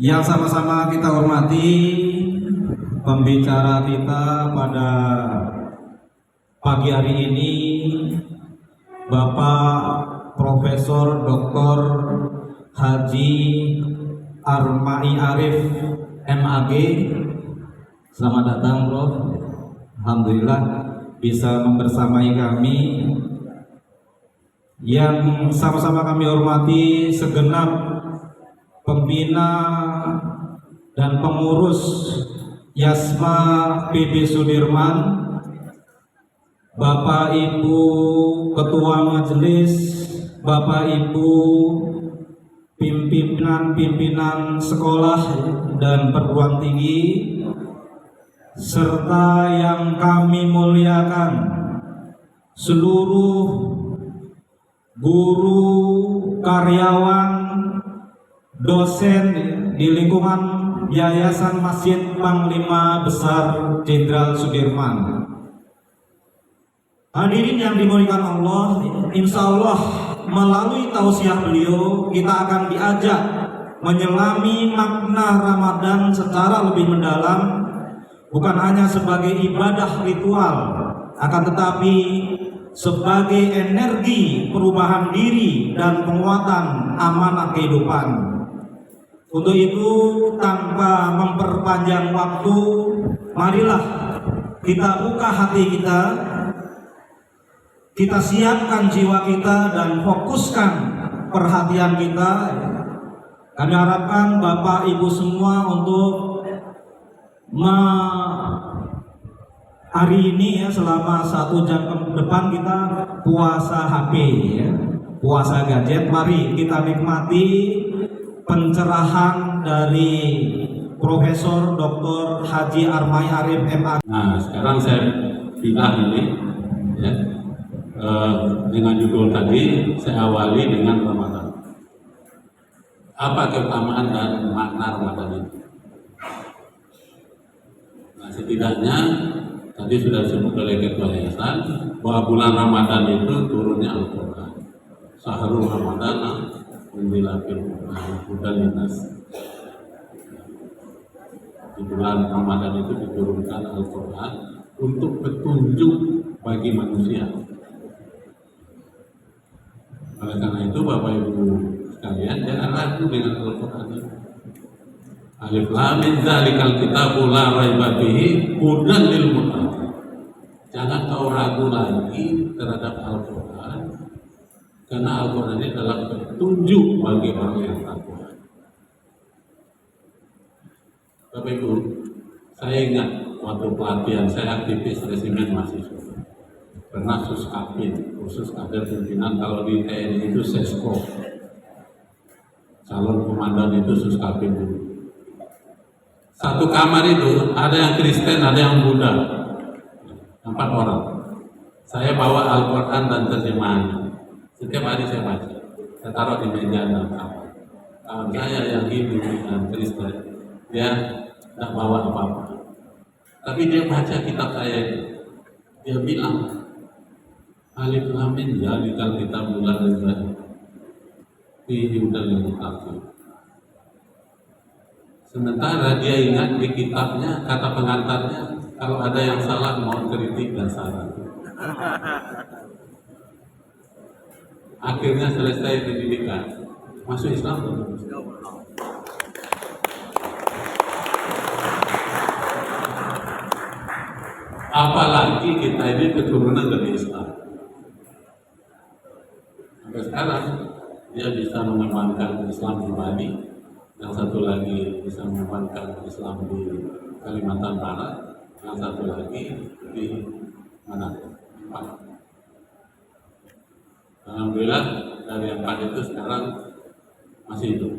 Yang sama-sama kita hormati pembicara kita pada pagi hari ini, Bapak Profesor Dr. Haji Armai Arif MAG. Selamat datang, Prof. Alhamdulillah bisa membersamai kami. Yang sama-sama kami hormati segenap pembina dan pengurus Yasma PB Sudirman, Bapak Ibu Ketua Majelis, Bapak Ibu pimpinan sekolah dan perguruan tinggi, serta yang kami muliakan seluruh guru, karyawan, dosen di lingkungan Yayasan Masjid Panglima Besar Jenderal Sudirman. Hadirin yang dimuliakan Allah, insya Allah melalui tausiah beliau kita akan diajak menyelami makna Ramadan secara lebih mendalam, bukan hanya sebagai ibadah ritual, akan tetapi sebagai energi perubahan diri dan penguatan amanah kehidupan. Untuk itu, tanpa memperpanjang waktu, marilah kita buka hati kita siapkan jiwa kita dan fokuskan perhatian kita. Kami harapkan Bapak Ibu semua untuk hari ini ya, selama 1 jam ke depan kita puasa HP ya, puasa gadget. Mari kita nikmati pencerahan dari Profesor Dr. Haji Armai Arif MAG. Nah, sekarang saya bilang ini ya, dengan judul tadi saya awali dengan Ramadan. Apa keutamaan dan makna Ramadan itu? Nah, setidaknya tadi sudah disebut oleh Ketua Yayasan bahwa bulan Ramadan itu turunnya Al-Quran. Sahrul Ramadan Unzilafil Quran Hudan linnas. Di bulan Ramadan itu diturunkan Al-Quran untuk petunjuk bagi manusia. Oleh karena itu Bapak Ibu sekalian, jangan ragu dengan Al-Quran ini. Alif Lam Mim Dzalikal Kitabu La Raiba Fihi Hudan lil Muttaqin. Jangan kau ragu lagi terhadap Al-Quran, karena Al-Quran ini adalah petunjuk bagi orang yang takwa. Bapak Ibu, saya ingat waktu pelatihan saya aktivis resimen mahasiswa, pernah Suskapin, khusus kader pimpinan. Kalau di TNI itu Sesko, calon komandan itu Suskapin dulu. Satu kamar itu ada yang Kristen, ada yang Buddha, 4 orang. Saya bawa Al-Quran dan terjemahannya. Setiap hari saya baca, saya taruh di meja dan kamar. Kawan saya yang Hindu dan Kristen, dia tidak bawa apa-apa, tapi dia baca kitab saya itu. Dia bilang, Alif Lam Mim Dzalikal Kitabu La Raiba Fihi Hudan lil Muttaqin. Sementara dia ingat di kitabnya, kata pengantarnya, kalau ada yang salah mohon kritik dan saran. Akhirnya selesai pendidikan, masuk Islam. Apalagi kita ini keturunan dari Islam. Sampai sekarang dia bisa mengembangkan Islam di Bali, yang satu lagi bisa mengembangkan Islam di Kalimantan Barat, yang satu lagi di mana? 4. Alhamdulillah dari yang 4 itu sekarang masih hidup.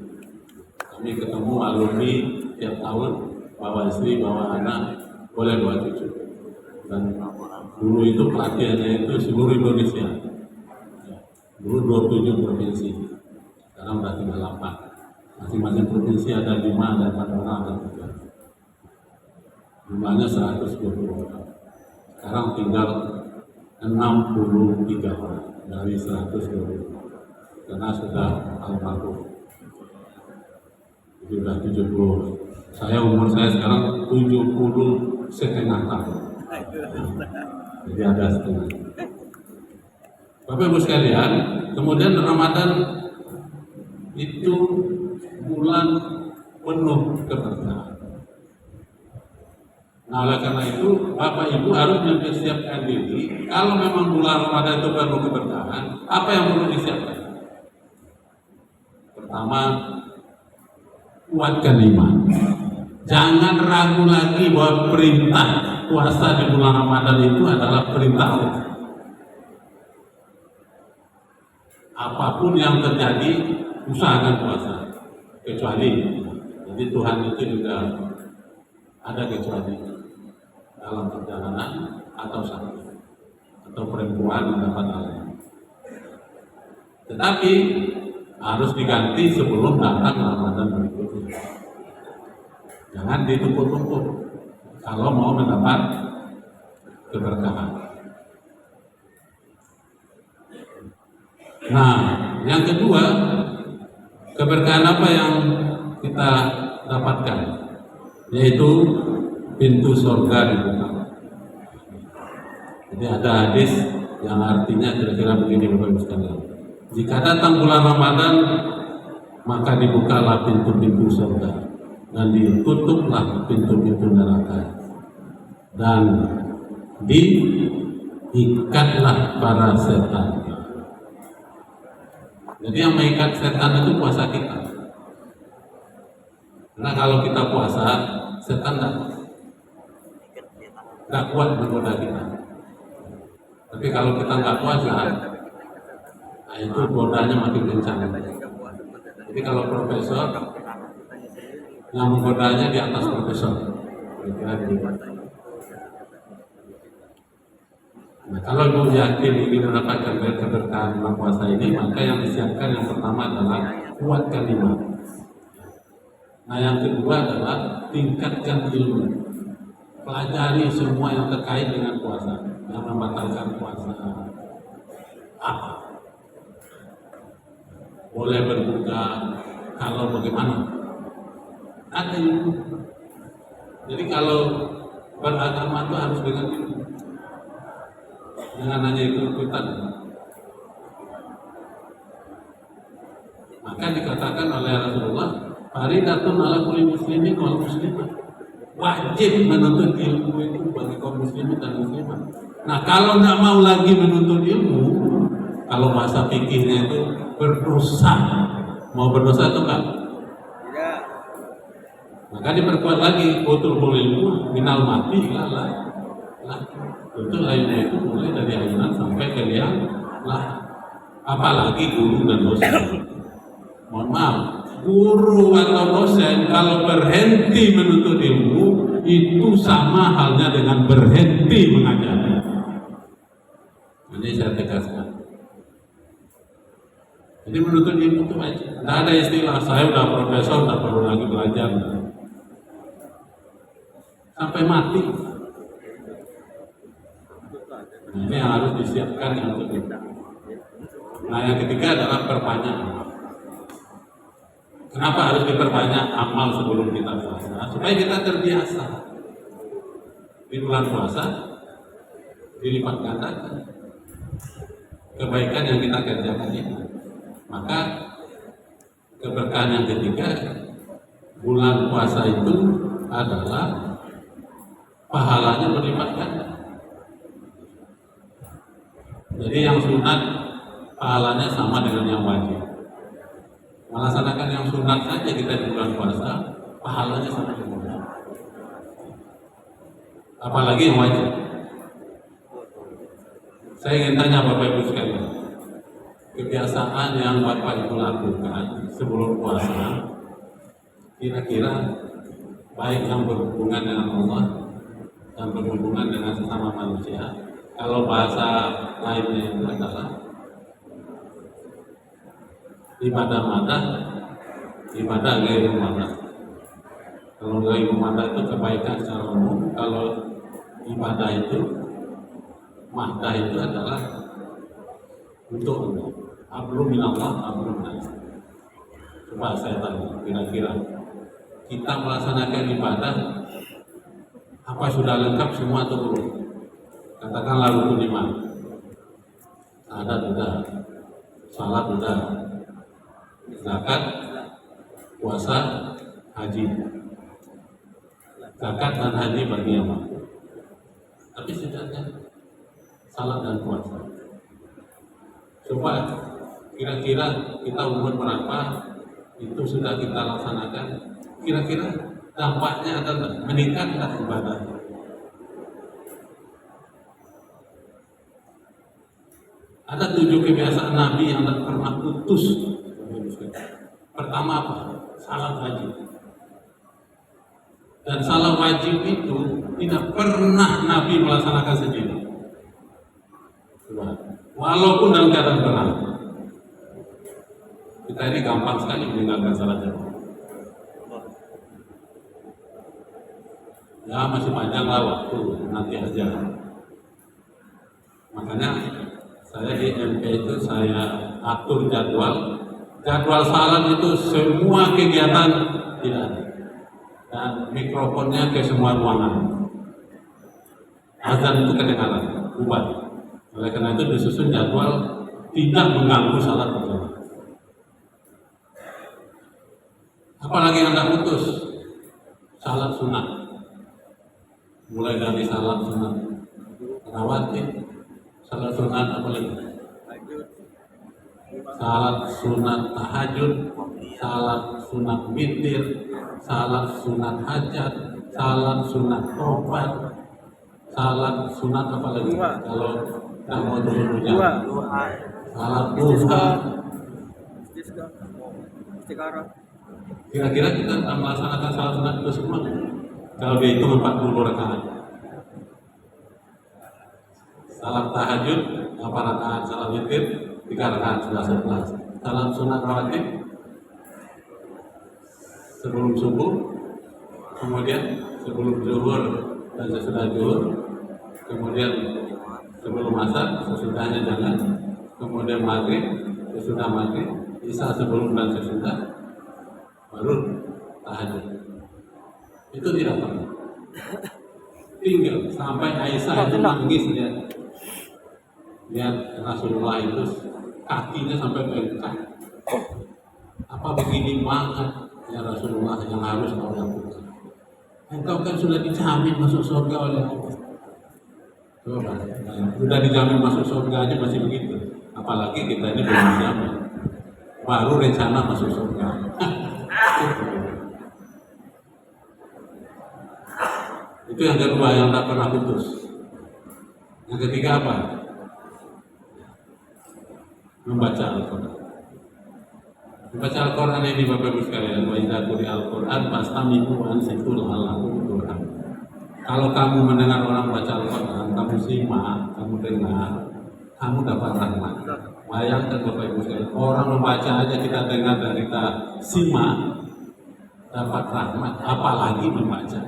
Kami ketemu alumni tiap tahun, bawa istri, bawa anak, boleh bawa cucu. Dan dulu itu pelatihannya itu seluruh Indonesia. Dulu 27 provinsi, sekarang sudah tinggal 8. Masing-masing provinsi ada 5, ada 4 orang, ada 3. Jumlahnya 120 orang. Sekarang tinggal 63 orang dari 120 karena sudah almarhum. sudah 70. Umur saya sekarang 70,5 tahun. Jadi ada setengah. Bapak Ibu sekalian, kemudian Ramadan itu bulan penuh keberkahan. Nah, oleh karena itu Bapak Ibu harus mempersiapkan diri. Kalau memang bulan Ramadan itu penuh keberkahan, apa yang perlu disiapkan? Pertama, kuatkan iman. Jangan ragu lagi bahwa perintah puasa di bulan Ramadan itu adalah perintah Allah. Apapun yang terjadi, usahakan puasa. Kecuali, jadi Tuhan itu juga ada kecuali dalam perjalanan atau sakit atau perempuan mendapat anak. Tetapi harus diganti sebelum datang Ramadan berikutnya. Jangan ditumpuk-tumpuk kalau mau mendapat keberkahan. Nah, yang kedua, keberkahan apa yang kita dapatkan? Yaitu pintu surga dibuka. Jadi ada hadis yang artinya kira-kira begini, Bapak Ibu sekalian. Jika datang bulan Ramadan, maka dibukalah pintu-pintu surga dan ditutuplah pintu-pintu neraka dan diikatlah para setan. Jadi yang mengikat setan itu puasa kita. Karena kalau kita puasa, setan nggak kuat menggoda kita. Tapi kalau kita nggak puasa, nah itu godanya makin kencang. Jadi kalau profesor, yang menggodanya di atas profesor. Kira-kira gitu. Nah, kalau Ibu yakin ingin mendapatkan keberkahan bulan puasa ini, maka yang disiapkan yang pertama adalah kuatkan iman. Nah, yang kedua adalah tingkatkan ilmu. Pelajari semua yang terkait dengan puasa, yang membatalkan puasa. Apa? Boleh berbuka, kalau bagaimana? Ada ilmu. Jadi kalau beragama itu harus dengan ilmu. Jangan hanya ikut-ikutan. Maka dikatakan oleh Rasulullah, faridatun ala kulli muslimin wal muslimah. Wajib menuntut ilmu itu bagi kaum muslimin dan muslimah. Nah, kalau tidak mau lagi menuntut ilmu, kalau bahasa fikihnya itu berdosa. Mau berdosa itu enggak? Tidak. Maka diperkuat lagi, utul ilmu minal mati lah. Tentu ayunnya itu mulai dari ayunan sampai ke liang lah. Apalagi guru dan dosen. Mohon maaf, guru atau dosen kalau berhenti menuntut ilmu itu sama halnya dengan berhenti mengajar. Ini saya tegaskan. Jadi menuntut ilmu itu wajib. Tidak ada istilah saya udah profesor, tidak perlu lagi belajar. Sampai mati. Nah, ini yang harus disiapkan untuk kita. Nah, yang ketiga adalah perbanyak. Kenapa harus diperbanyak amal sebelum kita puasa? Supaya kita terbiasa. Di bulan puasa dilipat gandakan kebaikan yang kita kerjakan ini. Maka keberkahan yang ketiga, bulan puasa itu adalah pahalanya berlipat ganda. Jadi yang sunat pahalanya sama dengan yang wajib. Melaksanakan yang sunat saja kita di bulan puasa, pahalanya sama dengan wajib. Apalagi yang wajib. Saya ingin tanya Bapak Ibu sekalian, kebiasaan yang Bapak Ibu lakukan sebelum puasa, kira-kira baik yang berhubungan dengan Allah dan berhubungan dengan sesama manusia, kalau bahasa lainnya itu adalah ibadah gairu madah. Kalau gairu madah itu kebaikan secara umum, kalau ibadah itu madah itu adalah untuk Allah. Ablum minallah, ablum minallah. Coba saya tanya, kira-kira kita melaksanakan ibadah, apa sudah lengkap semua atau belum? Katakanlah rukun iman, ada sudah, salat sudah, zakat, puasa, haji. Zakat dan haji bagi yang mampu. Tapi setidaknya salat dan puasa. Coba kira-kira kita umur berapa itu sudah kita laksanakan. Kira-kira dampaknya akan meningkatkan ibadah. Ada 7 kebiasaan Nabi yang tidak pernah putus. Pertama apa? Salat wajib. Dan salat wajib itu tidak pernah Nabi melaksanakan sendiri. Walaupun dalam keadaan perang. Kita ini gampang sekali meninggalkan salat wajib. Ya masih panjang lah waktu, nanti aja. Makanya saya di MP itu saya atur jadwal salat itu semua kegiatan tidak ada. Dan mikrofonnya ke semua ruangan. Azan itu kedengaran, bubar. Oleh karena itu disusun jadwal tidak mengganggu salat berjamaah. Apalagi yang Anda putus, salat sunat. Mulai dari salat sunat rawatib, salat sunat apa lagi? Salat sunat tahajud, salat sunat witir, salat sunat hajat, salat sunat tobat, salat sunat apa lagi? Kalau tak mau turun hujan, salat duha. Kira-kira kita akan melaksanakan salat sunat itu semua? Kalau dihitung 40 rakaat. Salat tahajud 8 rakaat, salat witir 3 rakaat sudah 11. Salat sunat rawatib sebelum subuh, kemudian sebelum zuhur dan sesudah zuhur, kemudian sebelum asar, sesudahnya jangan, kemudian maghrib, sesudah maghrib, isya sebelum dan sesudah, baru tahajud. Itu tidak pernah. Tinggal sampai Aisyah itu nangis lihat Rasulullah itu kakinya sampai bengkak. Apa begini banget ya Rasulullah yang harus kau lakukan? Engkau kan sudah dijamin masuk surga oleh Allah. Coba, sudah dijamin masuk surga aja masih begitu. Apalagi kita ini belum dijamin. Baru rencana masuk surga. Itu yang kedua yang tak pernah putus. Yang ketiga apa? Membaca Al-Quran. Membaca Al-Quran ini Bapak Ibu sekalian, wa idza quri'a Al-Quran fastami'u wa ansitu la'allakum turhamun. Kalau kamu mendengar orang baca Al-Quran, kamu simak, kamu dengar, kamu dapat rahmat. Bayangkan Bapak Ibu sekalian, orang membaca aja kita dengar dan kita simak, dapat rahmat, apalagi membaca.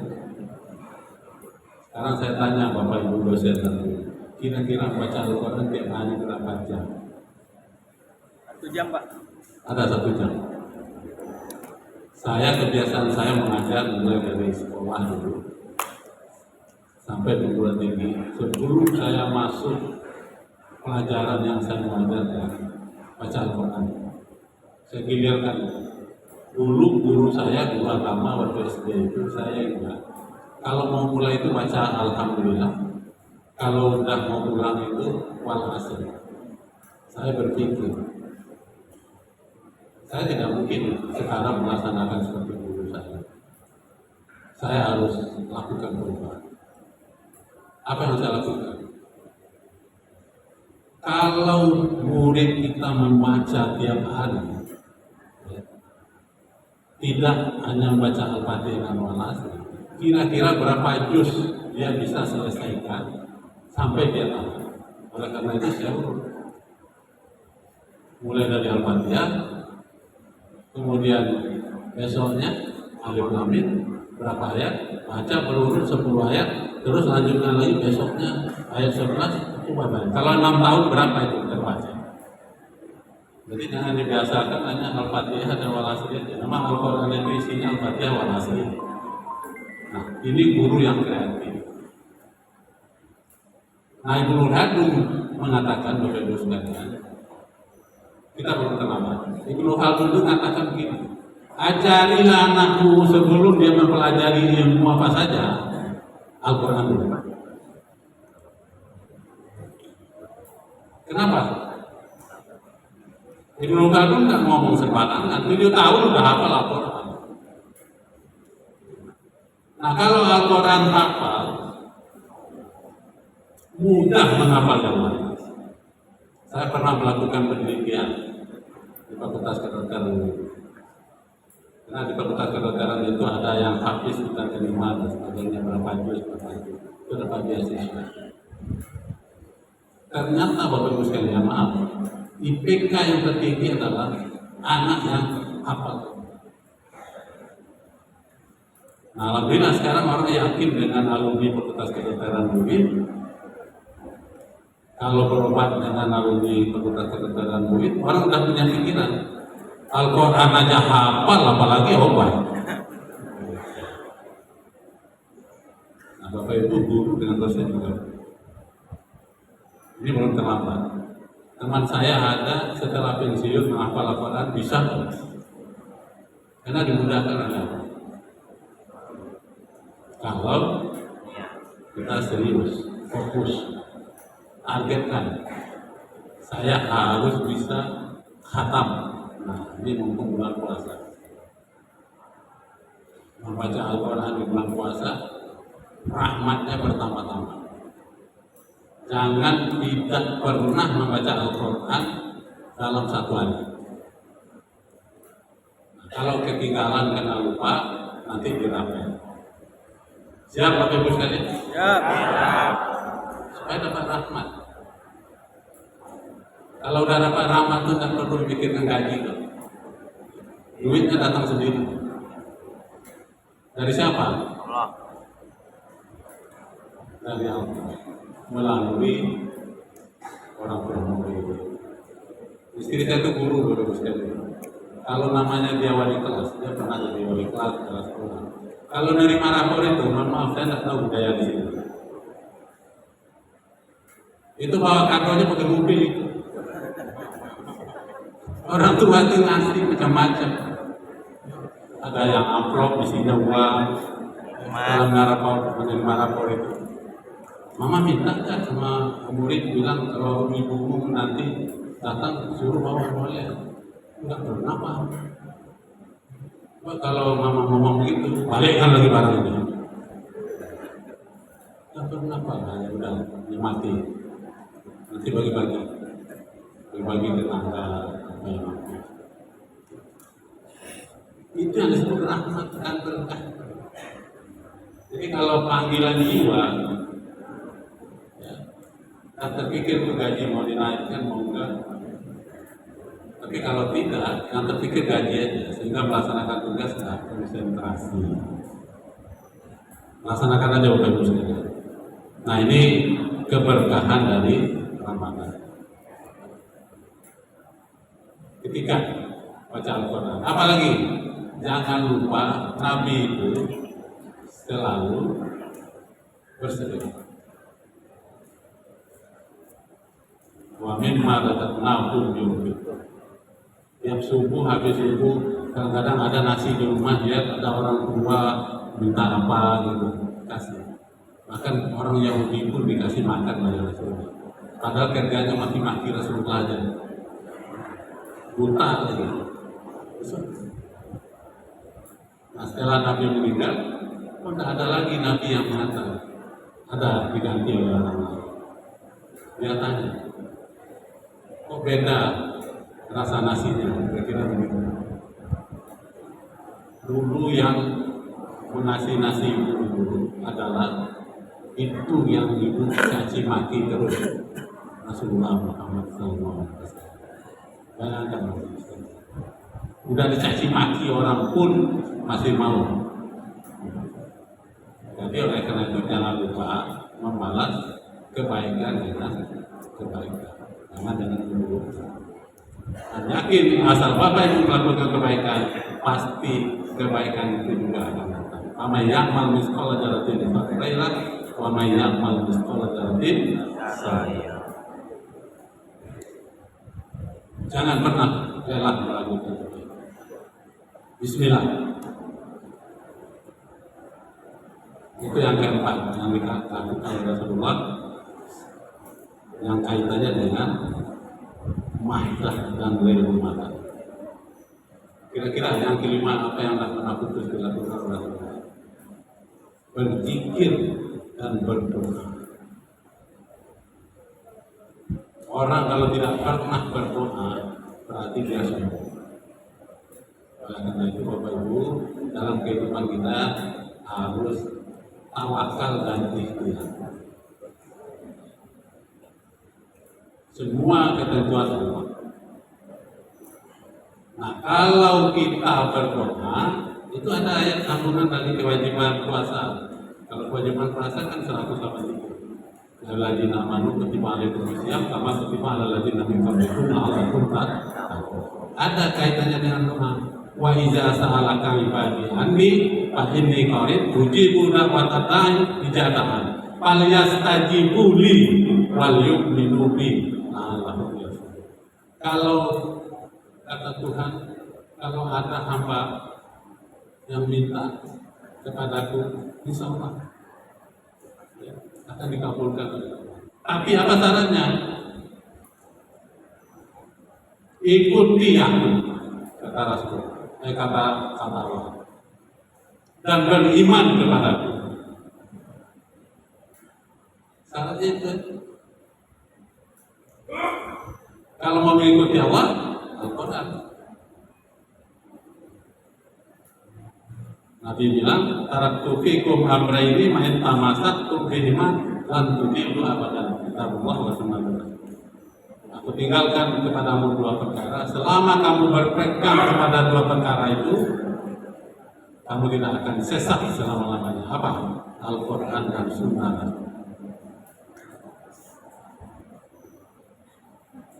Sekarang saya tanya Bapak Ibu dosen, kira-kira baca Al-Quran tiap hari berapa jam? 1 jam Pak. Ada 1 jam. Saya kebiasaan saya mengajar mulai dari sekolah dulu sampai perguruan tinggi. Sebelum saya masuk pelajaran yang saya mengajar baca Al-Quran, saya gilirkan. Dulu guru saya, guru agama waktu SD itu saya juga. Kalau mau mulai itu baca Alhamdulillah. Kalau udah mau pulang itu wal asr. Saya berpikir, saya tidak mungkin sekarang melaksanakan seperti guru saya. Saya harus lakukan perubahan. Apa yang saya lakukan? Kalau murid kita membaca tiap hari, tidak hanya membaca Al-Fatihah dan Al-Asr, kira-kira berapa juz dia bisa selesaikan sampai dia tahu. Oleh karena itu saya urut. Mulai dari Al-Fatihah, kemudian besoknya Alif Lam Mim berapa ayat, baca berurut 10 ayat, terus lanjutkan lagi besoknya ayat 11, coba bayar. Kalau 6 tahun berapa itu terbaca? Jadi jangan dibiasakan hanya Al-Fatihah dan Walasriyah. Memang Al-Quran itu isinya Al-Fatihah Walasriyah. Nah, ini guru yang kreatif. Nah, Ibnu Khaldun mengatakan, Bapak Ibu sekalian, kita perlu kenal. Ibnu Khaldun itu mengatakan begini, ajarilah anakmu sebelum dia mempelajari ilmu apa saja, Al-Quran dulu. Kenapa? Ibnu Khaldun nggak ngomong sembarangan, 7 tahun udah hafal Al-Quran. Nah, kalau Al-Quran hafal, mudah menghafal yang lain. Saya pernah melakukan penelitian di Fakultas Kedokteran. Karena di Fakultas Kedokteran itu ada yang habis kita terima dan sebagainya, berapa juz, itu dapat beasiswa. Ternyata Bapak Ibu sekalian, maaf, IPK yang tertinggi adalah anak yang hafal. Nah, alhamdulillah sekarang orang yakin dengan alumni Fakultas Kedokteran UIN. Kalau berobat dengan alumni Fakultas Kedokteran UIN, orang sudah punya pikiran. Al-Quran aja hafal, apalagi obat. Nah, Bapak Ibu guru dengan dosen juga. Ini belum terlambat. Teman saya ada setelah pensiun menghafal Al-Quran bisa, karena dimudahkan oleh kalau kita serius, fokus, targetkan, saya harus bisa khatam. Nah, ini mumpung bulan puasa, membaca Al-Quran di bulan puasa, rahmatnya bertambah-tambah. Jangan tidak pernah membaca Al-Quran dalam 1 hari. Nah, kalau ketinggalan karena lupa, nanti dirapel. Siap Bapak Ibu sekalian? Siap. Supaya dapat rahmat. Kalau udah dapat rahmat itu tak perlu dipikirkan gaji tuh. Duitnya datang sendiri. Dari siapa? Allah. Dari Allah. Melalui orang tua murid. Istri saya itu guru Bapak Ibu sekalian. Kalau namanya dia wali kelas, dia pernah jadi wali kelas sekolah. Kalau dari rapor itu, mohon maaf saya tidak tahu budaya di sini. Itu bawa kargonya pakai mobil itu. Orang tua itu ngasih macam-macam. Ada yang amplop isinya uang. Dalam menerima rapor itu. Mama minta kan sama murid bilang kalau ibumu nanti datang suruh bawa oleh. Enggak pernah Pak. Kalau mama ngomong begitu, balikkan lagi barang ini. Enggak pernah Pak. Ya udah, mati. Nanti bagi-bagi tetangga. Itu yang disebut rahmat dan berkah. Jadi kalau panggilan jiwa, ya, tak terpikir tuh gaji mau dinaikkan mau enggak. Tapi kalau tidak, yang terpikir gaji aja, sehingga melaksanakan tugas tidak konsentrasi. Laksanakan aja Bapak Ibu sekalian. Nah, ini keberkahan dari Ramadan. Ketika baca Al-Quran, apalagi jangan lupa Nabi itu selalu bersedekah. Wa mimma razaqnahum yunfiqun. Tiap subuh, habis subuh, kadang-kadang ada nasi di rumah, lihat ada orang tua minta apa gitu, kasih. Bahkan orang Yahudi pun dikasih makan oleh Rasulullah. Padahal kerjanya maki-maki Rasulullah aja. Buta lagi. Nah, setelah Nabi meninggal, tidak ada lagi Nabi yang mengatakan. Ada diganti oleh orang lain. Dia tanya, kok beda rasa nasinya? Kira-kira begitu. Dulu yang menasi-nasi dulu adalah itu yang ibu caci maki terus Rasulullah Muhammad SAW. Bayangkan, udah dicaci maki orang pun masih mau. Jadi oleh karena itu jangan lupa membalas kebaikan dengan kebaikan, jangan dengan buruk. Dan yakin asal Bapak Ibu melakukan kebaikan, pasti kebaikan itu juga akan datang. Wa may ya'mal mithqala dzarratin khairan wa may ya'mal mithqala dzarratin syarran. Jangan pernah rela melakukan kebaikan. Bismillah. Itu yang keempat yang dilakukan oleh Rasulullah yang kaitannya dengan mahdah dan leluhur mata. Kira-kira yang kelima apa yang tidak pernah putus dilakukan oleh Rasulullah? Berzikir dan berdoa. Orang kalau tidak pernah berdoa berarti dia sombong. Oleh karena itu Bapak Ibu, dalam kehidupan kita harus tawakal dan ikhtiar. Semua ketentuan Allah. Nah, kalau kita berdoa, itu ada ayat ampunan dari kewajiban puasa. Kalau kewajiban puasa kan 183. Alladzina amanu kutiba alaikumus syiyam kama kutiba alal ladzina min qablikum la'allakum tattaqun. Ada kaitannya dengan doa. Wa iza sa'alaka ibadi anni fa inni qarib ujibu da'watad da'i ijabah. Falyastajibu li wal yu'minu bi. Kalau kata Tuhan, kalau ada hamba yang minta kepadaku, insya Allah akan dikabulkan. Tapi apa syaratnya? Ikuti aku, kata Rasul, kata Allah, dan beriman kepadaku. Syaratnya itu. Kalau mau mengikuti Allah, Al-Quran. Nabi bilang, taraktu fikum amrayni ma in tamassaktum bihima lan tudillu abadan. Kitabullah wa sunnah. Aku tinggalkan kepadamu dua perkara. Selama kamu berpegang kepada dua perkara itu, kamu tidak akan sesat selama-lamanya. Apa? Al-Quran dan Sunnah.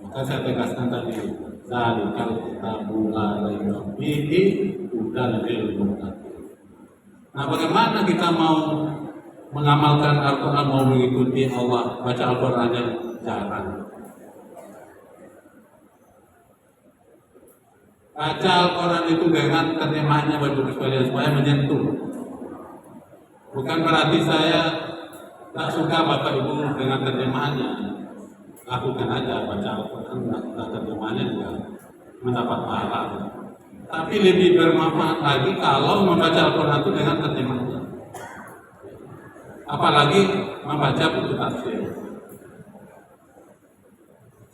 Maka saya tegaskan tadi, zalikal kitabu la raiba fihi hudan lil muttaqin. Nah, bagaimana kita mau mengamalkan Al-Quran, mau mengikuti Allah, baca Al-Quran yang jarang. Baca Al-Quran itu dengan terjemahannya Bapak sekalian supaya menyentuh. Bukan berarti saya tak suka Bapak Ibu dengan terjemahannya. Lakukan aja baca Al-Quran, terjemahannya juga mendapat pahala. Tapi lebih bermanfaat lagi kalau membaca Al-Quran itu dengan terjemahannya. Apalagi membaca buku tafsir.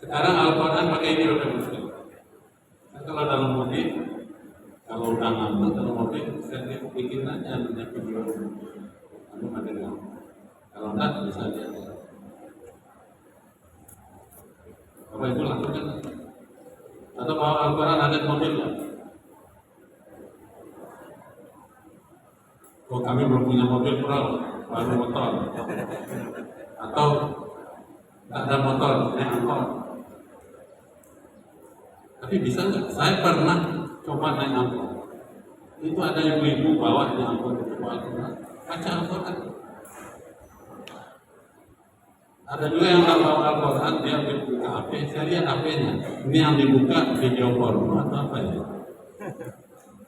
Sekarang Al-Quran pakai ini udah muslim. Kalau dalam mobil, kalau udah ngantuk dalam mobil, saya bikin aja video. Lalu ada kalau enggak bisa lihat. Bapak Ibu lakukan. Atau bawa Al-Quran ada di mobil ya? Oh, kami belum punya mobil Pro, baru motor. Atau tak ada motor, naik angkot. Tapi bisa nggak? Saya pernah coba naik angkot. Itu ada ibu-ibu bawa di angkot itu Al-Quran, baca Al-Quran. Ada juga yang bawa Al-Quran, dia buka HP, saya lihat HP-nya. Ini yang dibuka video porno atau apa ya?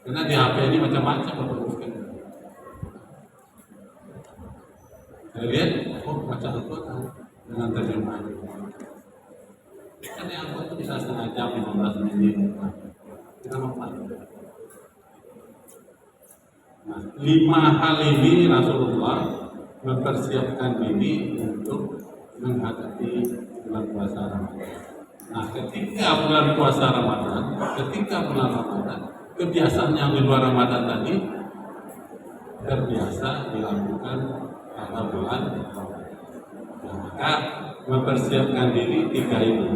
Karena di HP ini macam-macam Bapak-Ibu. Saya lihat, oh baca Al-Quran dengan terjemahan. Kan yang Al-Quran itu bisa setengah jam, 15 menit. Kita mau apa? Nah, 5 hal ini Rasulullah mempersiapkan diri untuk menghadapi bulan puasa Ramadan. Nah, ketika bulan puasa Ramadan, kebiasaan yang di luar Ramadan tadi terbiasa dilakukan pada bulan Ramadan. Nah, maka mempersiapkan diri 3 ini.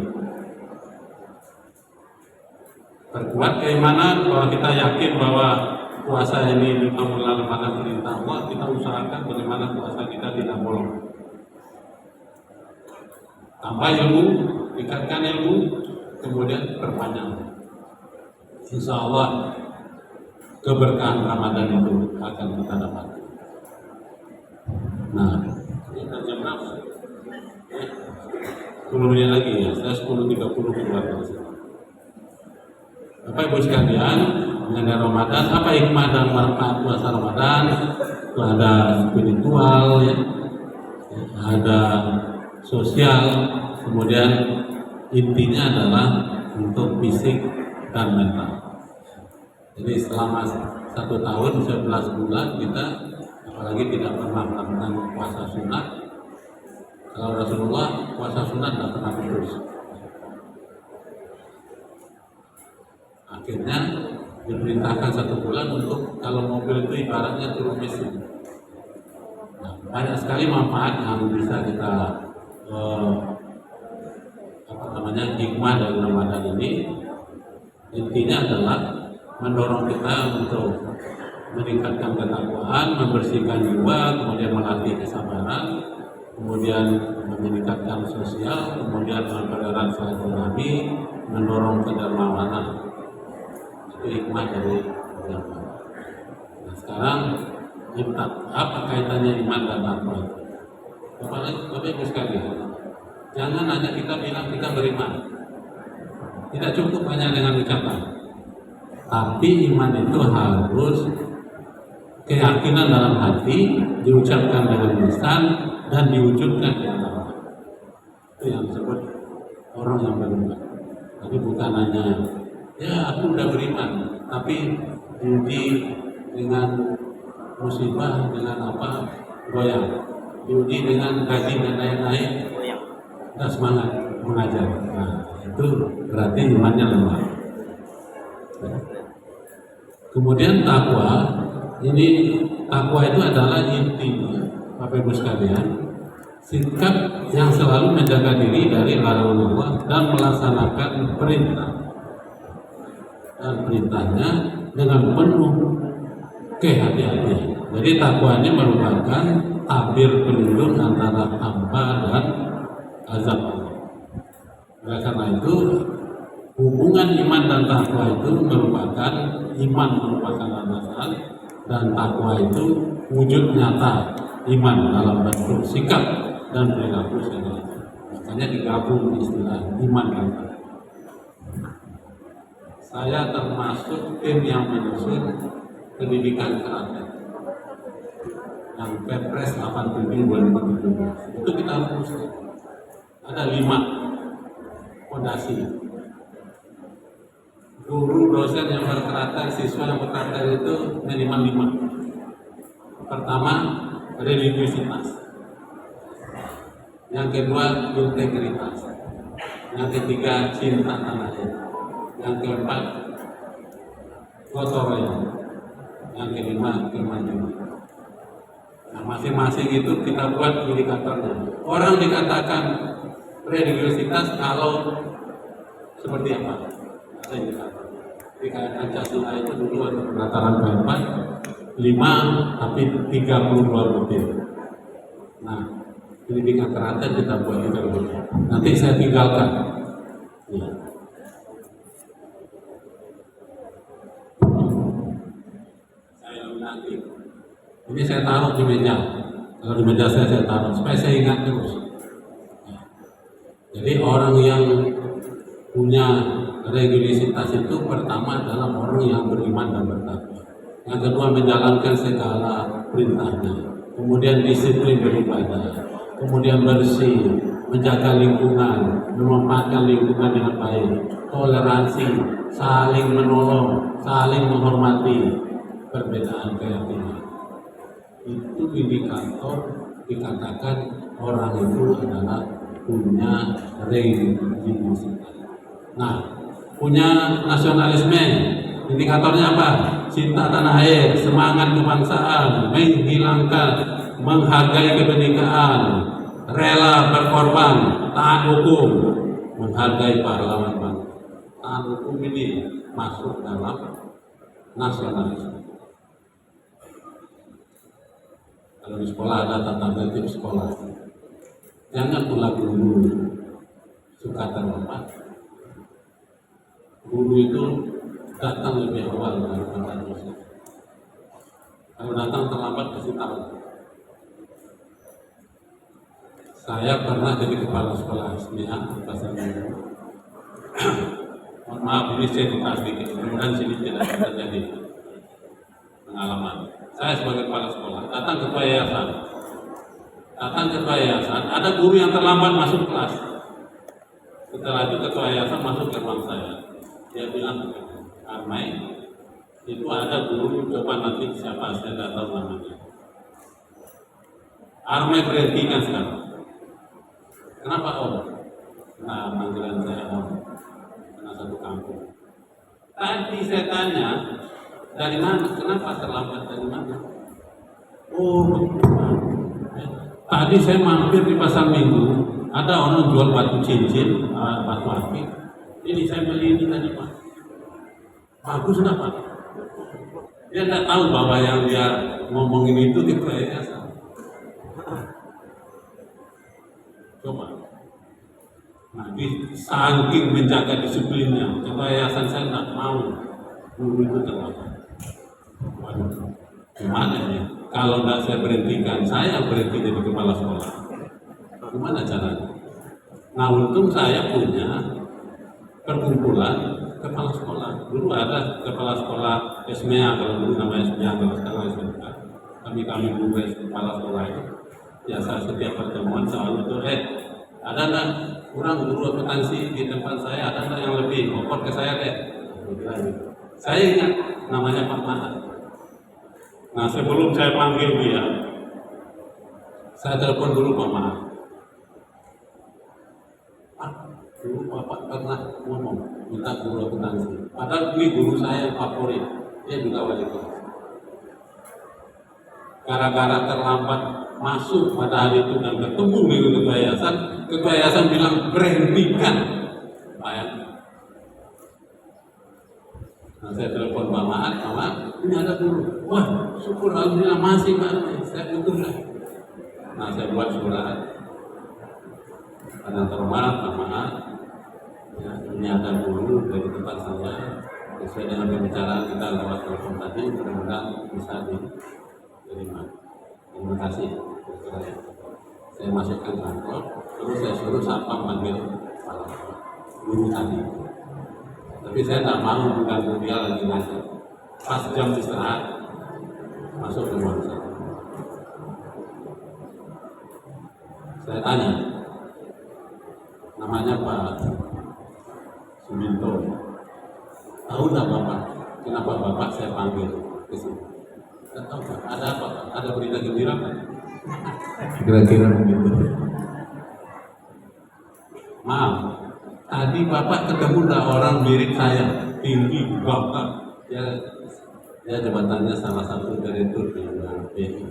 Perkuat keimanan bahwa kita yakin bahwa puasa ini 5 bulan Ramadan perintah Allah, kita usahakan bagaimana puasa kita tidak bolong. Tambah ilmu, tingkatkan ilmu, kemudian perpanjang. Insya Allah keberkahan Ramadan itu akan kita dapat. Nah, ini jam berapa? 10 menit lagi ya, saya 10.30 keluar dari sini. Bapak Ibu sekalian, mengenai Ramadan, apa hikmah dan manfaat puasa Ramadan? Itu ada spiritual, ya, ada sosial, kemudian intinya adalah untuk fisik dan mental. Jadi selama 1 tahun 11 bulan kita apalagi tidak pernah melakukan puasa sunat. Kalau Rasulullah puasa sunat tidak pernah putus. Akhirnya diperintahkan 1 bulan untuk kalau mobil itu ibaratnya turun mesin. Nah, banyak sekali manfaat yang bisa kita hikmah dari Ramadan ini. Intinya adalah mendorong kita untuk meningkatkan ketakwaan, membersihkan jiwa, kemudian melatih kesabaran, kemudian meningkatkan sosial, kemudian mempererat silaturahmi, mendorong kedermawanan. Itu hikmah dari Ramadan. Nah, sekarang apa kaitannya iman dan takwa? Bapak Ibu sekalian, jangan hanya kita bilang kita beriman. Tidak cukup hanya dengan ucapan. Tapi iman itu harus keyakinan dalam hati, diucapkan dengan lisan dan diwujudkan di amal. Itu yang disebut orang yang beriman. Jadi bukan hanya ya aku udah beriman, tapi diuji dengan musibah, dengan apa goyang, diuji dengan gaji dan lain-lain, tidak semangat mengajar. Nah, itu berarti imannya lemah. Kemudian takwa, ini takwa itu adalah intinya, Bapak Ibu sekalian, sikap yang selalu menjaga diri dari larangan Allah dan melaksanakan perintah dan perintahnya dengan penuh kehati-hatian. Jadi takwa ini merupakan tabir pelindung antara hamba dan azab Allah. Oleh karena itu, hubungan iman dan takwa itu merupakan iman merupakan landasan dan takwa itu wujud nyata iman dalam bentuk sikap dan perilaku segala. Makanya digabung istilah iman dan takwa. Saya termasuk tim yang menyusun pendidikan karate yang Perpres 87/2017. Itu kita harus ada 5 fondasi. Guru dosen yang berkarakter, siswa yang berkarakter itu minimal 5. Pertama, religiusitas. Yang kedua, integritas. Yang ketiga, cinta tanah air. Yang keempat, gotong royong. Yang kelima, kemajuan. Nah, masing-masing itu kita buat indikatornya. Orang dikatakan religiusitas kalau seperti apa? Ada indikator. Di Pancasila itu dulu ada penataran keempat 5 tapi 32 butir. Nah, pendidikan terakhir kita buat juga dulu. Nanti saya tinggalkan. Ya. Ini saya taruh di meja. Kalau di meja saya taruh supaya saya ingat terus. Jadi orang yang punya religiusitas itu pertama adalah orang yang beriman dan bertakwa. Yang kedua menjalankan segala perintahnya. Kemudian disiplin beribadah. Kemudian bersih, menjaga lingkungan, memanfaatkan lingkungan dengan baik, toleransi, saling menolong, saling menghormati perbedaan keyakinan. Itu indikator dikatakan orang itu adalah punya religiusitas. Nah, punya nasionalisme, indikatornya apa? Cinta tanah air, semangat kebangsaan, menghilangkan, menghargai kebenekaan, rela berkorban, taat hukum, menghargai pahlawan bangsa. Taat hukum ini masuk dalam nasionalisme. Kalau di sekolah ada tata tertib sekolah. Jangan pula guru suka terhormat, guru itu datang lebih awal daripada dosen. Kalau datang terlambat pasti tahu. Saya pernah jadi kepala sekolah SMA di Pasar Minggu. Mohon maaf, ini saya dibahas dikit, mudah-mudahan sini tidak terjadi pengalaman. Saya sebagai kepala sekolah datang ke yayasan. Ada guru yang terlambat masuk kelas. Setelah itu ketua yayasan masuk ke ruang saya. Dia bilang, Armai, itu ada guru, coba nanti siapa, saya tidak tahu namanya. Armai berhentikan sekarang. Kenapa Om? Nah, panggilan saya Om, karena satu kampung. Tadi saya tanya, dari mana? Kenapa terlambat dari mana? Oh, tadi saya mampir di Pasar Minggu, ada orang jual batu cincin, batu akik. Ini saya beli ini tadi Pak. Bagus kenapa? Dia tidak tahu bahwa yang dia ngomongin itu di yayasan. Coba. Nah, saking menjaga disiplinnya, ketua yayasan saya tidak mau guru itu terlambat. Waduh, gimana ya? Kalau tidak saya berhentikan, saya berhenti jadi kepala sekolah. Gimana caranya? Nah, untung saya punya perkumpulan kepala sekolah. Dulu ada kepala sekolah SMEA, kalau dulu namanya SMEA, kalau sekarang SMK. Kami dulu kepala sekolah itu. Biasa setiap pertemuan selalu itu, ada nggak kurang guru akuntansi di tempat saya, ada nggak yang lebih, lapor ke saya deh. Saya ingat namanya Pak Mahat. Nah, sebelum saya panggil dia, saya telepon dulu Pak Mahat. Pak, dulu Bapak pernah ngomong minta guru akuntansi. Padahal ini guru saya yang favorit, dia juga wali kelas. Gara-gara terlambat masuk pada hari itu dan ketemu dengan ketua yayasan bilang berhentikan. Bayangkan. Nah, saya telepon Pak Mahat, ini ada guru. Wah, syukur alhamdulillah masih Pak. Saya butuh lah. Nah, saya buat surat. Karena terhormat Pak Mahat, ya, ini ada guru dari tempat saya. Sesuai dengan pembicaraan kita lewat telepon tadi, mudah-mudahan bisa diterima. Terima kasih. Saya masukkan kantor, terus saya suruh satpam panggil guru tadi. Tapi saya tidak mau mengganggu dia lagi ngajar. Pas jam istirahat, masuk ke ruang saya. Saya tanya, namanya Pak Suminto. Tahu nggak Bapak? Kenapa Bapak saya panggil ke sini? Tidak tahu Pak. Ada apa Pak? Ada berita gembira Pak? Kira-kira begitu. Maaf, tadi Bapak ketemu orang mirip saya, tinggi, gagah. Dia jabatannya salah satu direktur di BI.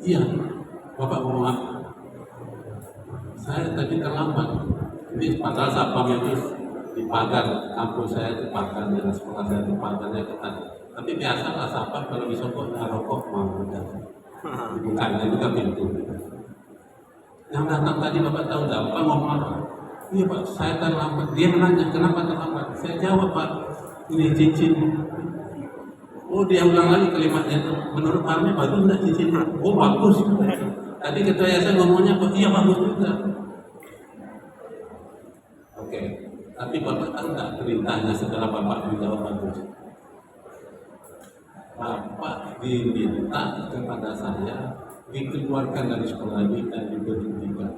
Iya, Bapak ngomong apa? Saya tadi terlambat. Ini padahal satpam itu di pagar kampus saya, di pagar dengan sekolah saya, di pagarnya ketat. Tapi biasalah satpam kalau di Soko rokok mau dibukanya juga pintu. Yang datang tadi Bapak tahu nggak? Bapak ngomong apa? Iya Pak, saya terlambat. Dia menanya kenapa terlambat. Saya jawab Pak, ini cincin. Oh, dia ulang lagi kalimatnya itu. Menurut Parmi bagus nggak cincin? Oh bagus. Tadi ketua yayasan ngomongnya Pak, iya bagus juga. Oke, tapi Bapak tahu nggak perintahnya setelah Bapak menjawab bagus? Bapak diminta kepada saya dikeluarkan dari sekolah ini dan diberhentikan.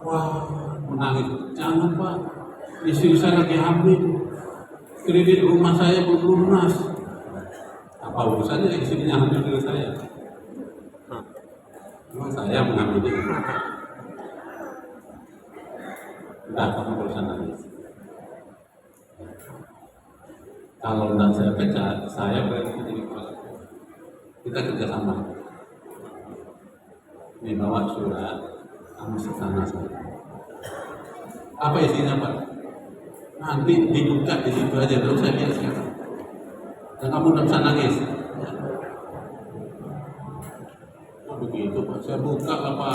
Wah, menangis. Jangan Pak, istri saya lagi hamil, kredit rumah saya belum lunas. Apa urusannya istrinya hamil dengan saya? Memang saya mengambil ini. Udah, kamu berusaha nangis. Kalau tidak saya pecat, saya berarti jadi kepala. Kita kerjasama. Ini bawa surat, kamu kesana saja. Apa isinya Pak? Nanti dibuka di situ aja, terus saya lihat sekarang. Dan kamu tidak bisa nangis. Oh begitu Pak, saya buka apa?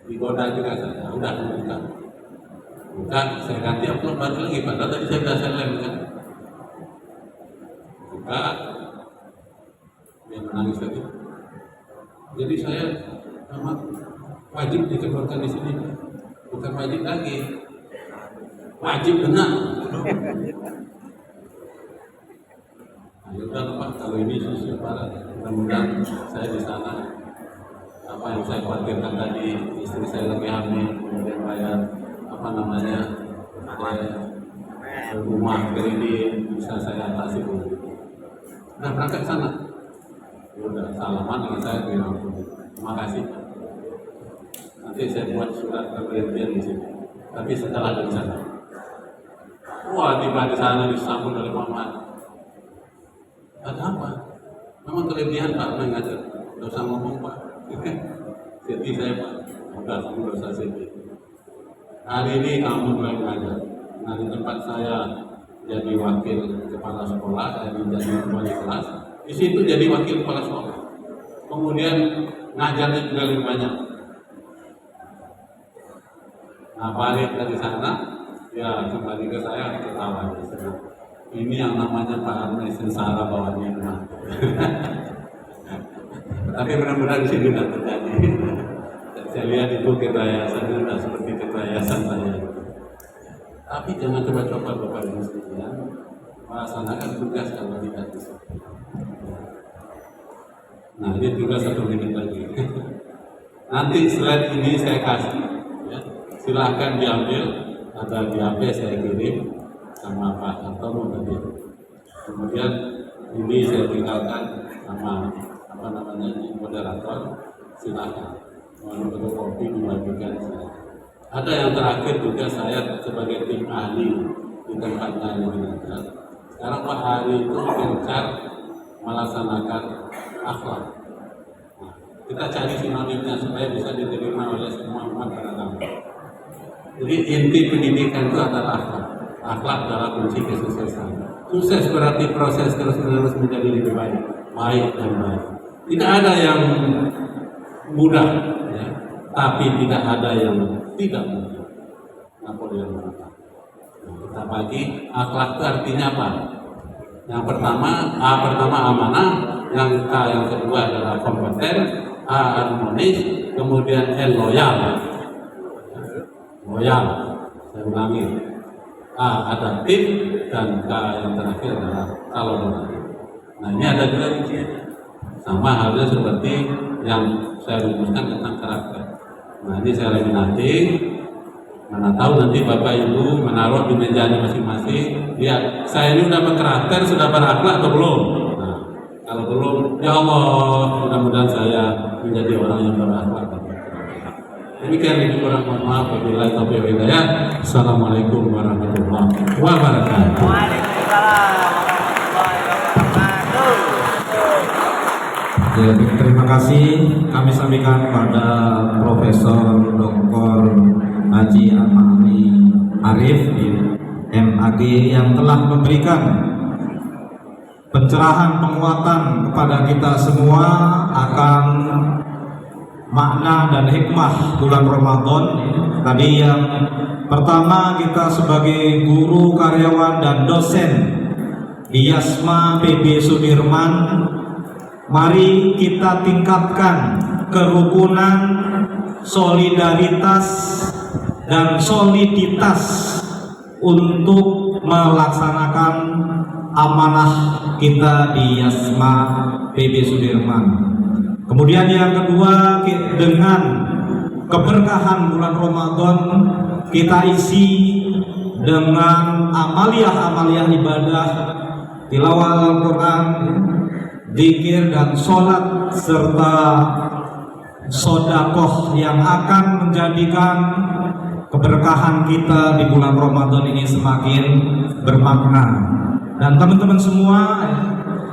Digoda juga saya, udah buka. Bukan, saya ganti upload baru lagi, padahal tadi saya sudah selem kan. Buka, dia menangis tadi. Jadi saya memang wajib dikeluarkan di sini, bukan wajib lagi, wajib benar. Nah, yaudah Pak, kalau ini susu parah, mudah-mudahan saya di sana apa yang saya khawatirkan tadi, istri saya lagi hamil, kemudian bayar apa namanya rumah kredit bisa saya atasi dulu. Nah, berangkat sana. Udah salaman dengan saya bilang, terima kasih. Nanti saya buat surat perberhentian di sini. Tapi setelah dari sana, wah tiba di sana disambut oleh Muhammad. Ada apa? Memang kelebihan Pak mengajar. Tidak usah ngomong Pak. Jadi saya Pak, udah kamu tidak usah sedih. Hari ini kamu mulai mengajar. Nah di tempat saya jadi wakil kepala sekolah, jadi wali kelas. Di situ jadi wakil kepala sekolah. Kemudian ngajarnya juga lebih banyak. Nah balik dari sana, ya kembali ke saya ketawa. Ini yang namanya Pak Arne sengsara bawahnya emak. Tapi benar-benar di sini tidak terjadi. Saya lihat itu kekayaan sudah seperti kekayaan saya. Tapi jangan coba-coba Bapak Ibu sekalian melaksanakan tugas kalau tidak bisa. Nah ini juga 1 menit lagi. Nanti slide ini saya kasih, ya. Silahkan diambil, ada di HP saya kirim sama Pak Anton tadi. Kemudian ini saya tinggalkan sama apa namanya moderator, silahkan mau fotokopi dibagikan saya. Ada yang terakhir juga saya sebagai tim ahli di tempatnya yang mengajar. Sekarang Pak Hari itu gencar melaksanakan akhlak. Nah, kita cari sinonimnya supaya bisa diterima oleh semua umat beragama. Jadi inti pendidikan itu adalah akhlak. Akhlak adalah kunci kesuksesan. Sukses berarti proses terus-menerus menjadi lebih baik, baik dan baik. Tidak ada yang mudah, ya, tapi tidak ada yang tidak mudah. Napoleon mengatakan. Nah, kita bagi akhlak itu artinya apa? Yang pertama, A pertama amanah, yang K yang kedua adalah kompeten, A harmonis, kemudian L loyal. Loyal, saya ulangi. A adaptif dan K yang terakhir adalah toleransi. Nah ini ada juga rinciannya. Sama halnya seperti yang saya rumuskan tentang karakter. Nah ini saya laminati. Mana tahu nanti Bapak Ibu menaruh di mejanya masing-masing. Lihat, saya ini udah berkarakter, sudah berakhlak atau belum? Nah kalau belum, ya Allah, mudah-mudahan saya menjadi orang yang berakhlak. Demikian ini kurang maaf apabila taufiq wal hidayah. Assalamualaikum warahmatullahi wabarakatuh. Waalaikumsalam warahmatullahi wabarakatuh. Ya, terima kasih kami sampaikan kepada Profesor Dr. Haji Al-Mahdi Arif MAG yang telah memberikan pencerahan penguatan kepada kita semua akan makna dan hikmah bulan Ramadan. Tadi yang pertama, kita sebagai guru, karyawan, dan dosen di Yasma PB Sudirman, mari kita tingkatkan kerukunan, solidaritas, dan soliditas untuk melaksanakan amanah kita di Yasma PB Sudirman. Kemudian yang kedua, dengan keberkahan bulan Ramadan kita isi dengan amaliyah-amaliyah ibadah, tilawah Al-Quran, zikir dan sholat serta sodakoh yang akan menjadikan keberkahan kita di bulan Ramadan ini semakin bermakna. Dan teman-teman semua,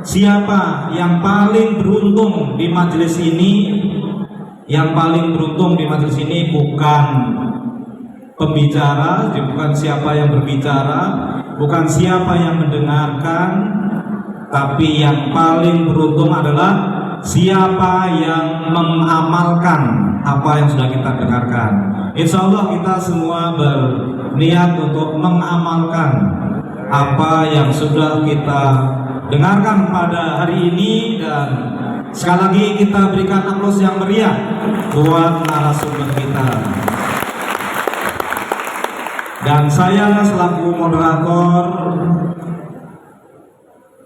siapa yang paling beruntung di majelis ini? Yang paling beruntung di majelis ini bukan pembicara, bukan siapa yang berbicara, bukan siapa yang mendengarkan, tapi yang paling beruntung adalah siapa yang mengamalkan apa yang sudah kita dengarkan. Insya Allah kita semua niat untuk mengamalkan apa yang sudah kita dengarkan pada hari ini, dan sekali lagi kita berikan aplaus yang meriah buat narasumber kita. Dan saya selaku moderator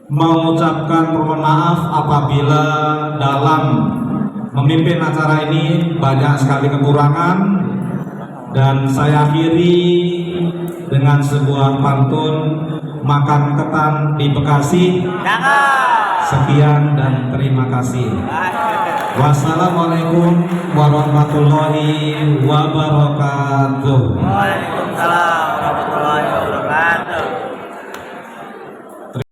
mengucapkan permohonan maaf apabila dalam memimpin acara ini banyak sekali kekurangan, dan saya akhiri dengan sebuah pantun makan ketan di Bekasi. Sekian dan terima kasih. Wassalamualaikum warahmatullahi wabarakatuh. Waalaikumsalam.